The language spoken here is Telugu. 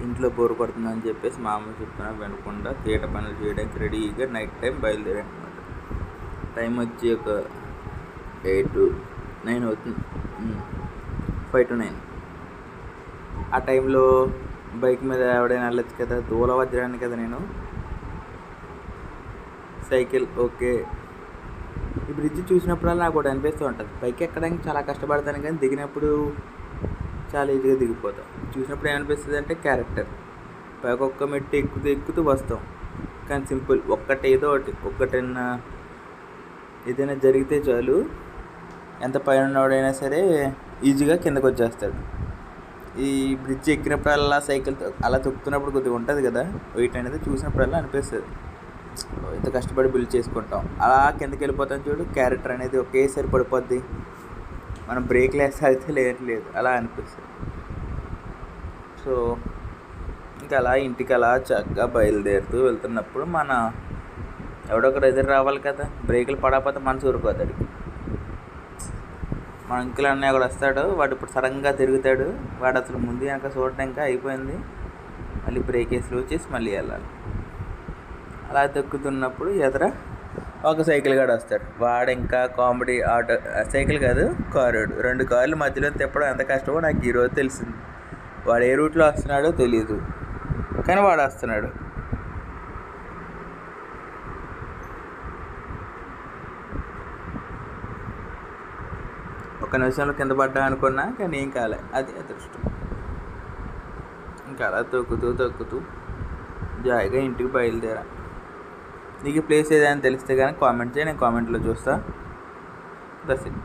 ఇంట్లో బోర్ కొడుతుందని చెప్పేసి మా అమ్మ చెప్తున్నా వినకుండా తీట పనులు చేయడానికి రెడీగా నైట్ టైం బయలుదేరాను అనమాట. టైం వచ్చి ఒక 8 to 9 అవుతుంది, 5 to 9. ఆ టైంలో బైక్ మీద ఎవడైనా వెళ్ళచ్చు కదా, దూల వజ్రాన్ని కదా నేను. Cycle okay. ఈ బ్రిడ్జ్ చూసినప్పుడల్లా నాకు ఒకటి అనిపిస్తూ ఉంటుంది, పైకి ఎక్కడానికి చాలా కష్టపడతాను కానీ దిగినప్పుడు చాలా ఈజీగా దిగిపోతాం. చూసినప్పుడు ఏమనిపిస్తుంది అంటే క్యారెక్టర్, పైకి ఒక్క మెట్టు ఎక్కుతూ వస్తాం. కానీ సింపుల్, ఒక్కటైనా ఏదైనా జరిగితే చాలు, ఎంత పైన ఉన్నవాడైనా సరే ఈజీగా కిందకు వచ్చేస్తాడు. ఈ బ్రిడ్జ్ ఎక్కినప్పుడల్లా సైకిల్తో అలా తొక్కుతున్నప్పుడు కొద్దిగా ఉంటుంది కదా వెయిట్ అనేది, చూసినప్పుడల్లా అనిపిస్తుంది ఇంత కష్టపడి బిల్డ్ చేసుకుంటాం. అలా కిందకి వెళ్ళిపోతాం చూడు, క్యారెక్టర్ అనేది ఒకేసారి పడిపోద్ది, మనం బ్రేక్లు వేస్తే అయితే లేదు అలా అనిపిస్తుంది. సో ఇంకా అలా ఇంటికి అలా చక్కగా బయలుదేరుతూ వెళ్తున్నప్పుడు మన ఎవడొకడు ఎదురు రావాలి కదా, బ్రేకులు పడకపోతే మనసు ఊరిపోతాడు. మన అంకుల్ అన్నయ్య కూడా వస్తాడు, వాడు ఇప్పుడు సడన్గా తిరుగుతాడు, వాడు అసలు ముందు వెనక చూడడం ఇంకా అయిపోయింది, మళ్ళీ బ్రేక్ వేసి వచ్చేసి మళ్ళీ వెళ్ళాలి. అలా తొక్కుతున్నప్పుడు ఎదుర ఒక సైకిల్ గాడు వస్తాడు, వాడు ఇంకా కామెడీ. ఆటో సైకిల్ కాదు, కారు. 2 కార్లు మధ్యలో తిప్పడం ఎంత కష్టమో నాకు ఈరోజు తెలిసింది. వాడు ఏ రూట్లో వస్తున్నాడో తెలియదు కానీ వాడు వస్తున్నాడు. ఒక నిమిషంలో కింద పడ్డా అనుకున్నా కానీ ఏం కాలే, అది అదృష్టం. ఇంకా అలా తొక్కుతూ జాయిగా ఇంటికి బయలుదేరా. నీకు ప్లేస్ ఏదైనా తెలిస్తే కానీ కామెంట్ చేయి, నేను కామెంట్లో చూస్తా. That's it.